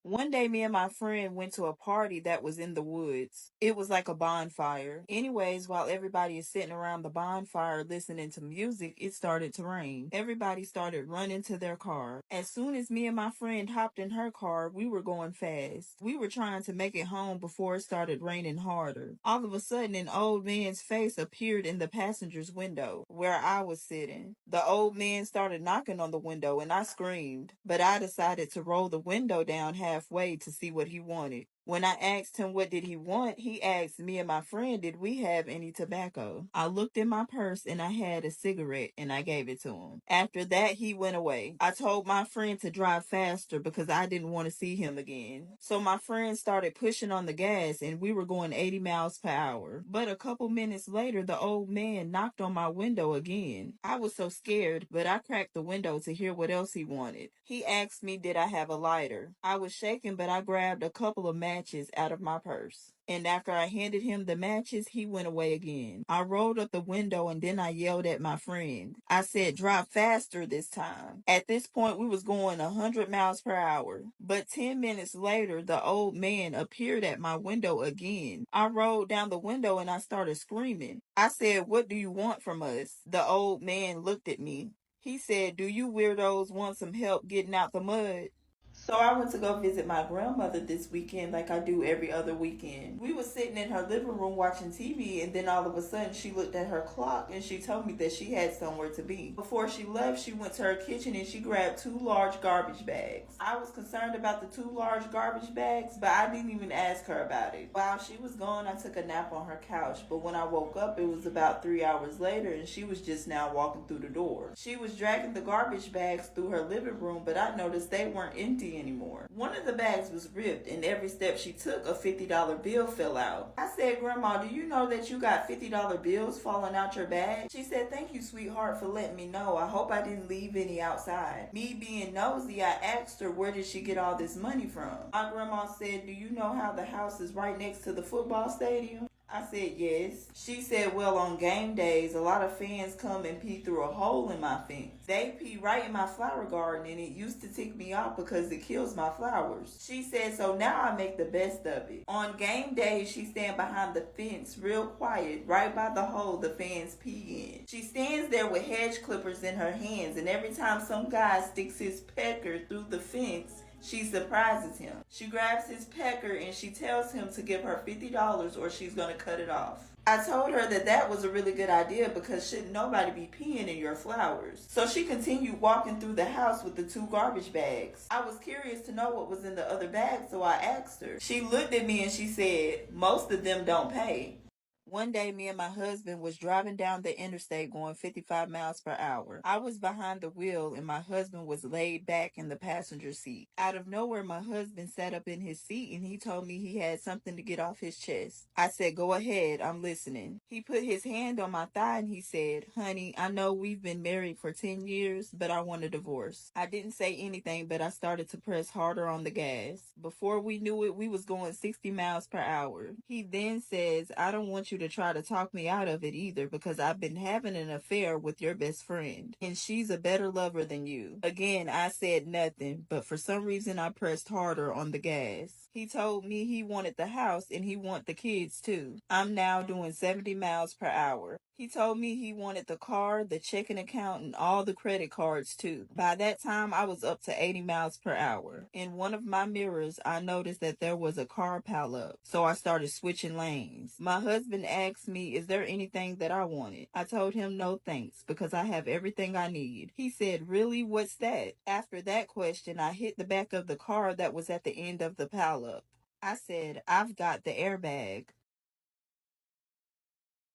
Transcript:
One day, me and my friend went to a party that was in the woods. It was like a bonfire. Anyways, while everybody is sitting around the bonfire listening to music, it started to rain. Everybody started running to their car. As soon as me and my friend hopped in her car, we were going fast. We were trying to make it home before it started raining harder. All of a sudden, an old man's face appeared in the passenger's window where I was sitting. The old man started knocking on the window and I screamed, but I decided to roll the window down halfway to see what he wanted. When I asked him what did he want, he asked me and my friend did we have any tobacco. I looked in my purse and I had a cigarette and I gave it to him. After that, he went away. I told my friend to drive faster because I didn't want to see him again. So my friend started pushing on the gas and we were going 80 miles per hour. But a couple minutes later, the old man knocked on my window again. I was so scared, but I cracked the window to hear what else he wanted. He asked me did I have a lighter. I was shaking, but I grabbed a couple of matches out of my purse. And after I handed him the matches, he went away again. I rolled up the window and then I yelled at my friend. I said, drive faster this time. At this point, we was going 100 miles per hour. But 10 minutes later, the old man appeared at my window again. I rolled down the window and I started screaming. I said, what do you want from us? The old man looked at me. He said, do you weirdos want some help getting out the mud? So I went to go visit my grandmother this weekend like I do every other weekend. We were sitting in her living room watching TV and then all of a sudden she looked at her clock and she told me that she had somewhere to be. Before she left, she went to her kitchen and she grabbed two large garbage bags. I was concerned about the two large garbage bags, but I didn't even ask her about it. While she was gone, I took a nap on her couch, but when I woke up, it was about 3 hours later and she was just now walking through the door. She was dragging the garbage bags through her living room, but I noticed they weren't empty anymore. One of the bags was ripped, and every step she took, a $50 bill fell out. I said, Grandma, do you know that you got $50 bills falling out your bag? She said, thank you, sweetheart, for letting me know. I hope I didn't leave any outside. Me being nosy, I asked her where did she get all this money from. My grandma said, do you know how the house is right next to the football stadium? I said yes. She said, well, on game days, a lot of fans come and pee through a hole in my fence. They pee right in my flower garden and it used to tick me off because it kills my flowers. She said, so now I make the best of it. On game days, she stand behind the fence real quiet, right by the hole the fans pee in. She stands there with hedge clippers in her hands and every time some guy sticks his pecker through the fence, she surprises him. She grabs his pecker and she tells him to give her $50 or she's going to cut it off. I told her that that was a really good idea because shouldn't nobody be peeing in your flowers. So she continued walking through the house with the two garbage bags. I was curious to know what was in the other bag, so I asked her. She looked at me and she said, most of them don't pay. One day, me and my husband was driving down the interstate going 55 miles per hour. I was behind the wheel and my husband was laid back in the passenger seat. Out of nowhere, my husband sat up in his seat and he told me he had something to get off his chest. I said, go ahead, I'm listening. He put his hand on my thigh and he said, honey, I know we've been married for 10 years, but I want a divorce. I didn't say anything, but I started to press harder on the gas. Before we knew it, we was going 60 miles per hour. He then says, I don't want you to try to talk me out of it either because I've been having an affair with your best friend and she's a better lover than you. Again, I said nothing, but for some reason I pressed harder on the gas. He told me he wanted the house and he wanted the kids too. I'm now doing 70 miles per hour. He told me he wanted the car, the checking account, and all the credit cards too. By that time, I was up to 80 miles per hour. In one of my mirrors, I noticed that there was a car pileup, so I started switching lanes. My husband asked me, is there anything that I wanted? I told him no thanks, because I have everything I need. He said, really? What's that? After that question, I hit the back of the car that was at the end of the pileup. I said, I've got the airbag.